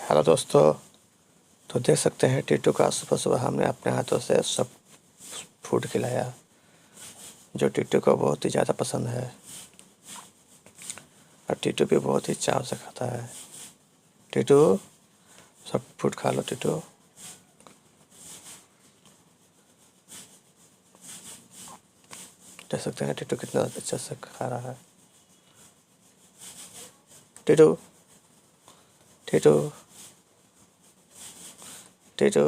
Hello दोस्तों। तो देख सकते हैं टीटू का सुबह सुबह हमने अपने हाथों से सब फूड खिलाया जो टीटू को बहुत ही ज़्यादा पसंद है और टीटू भी बहुत ही चाव से खाता है। टीटू सब फूड खा लो टीटू। देख सकते हैं टीटू कितना अच्छे से खा रहा है। टीटू टीटू टीटू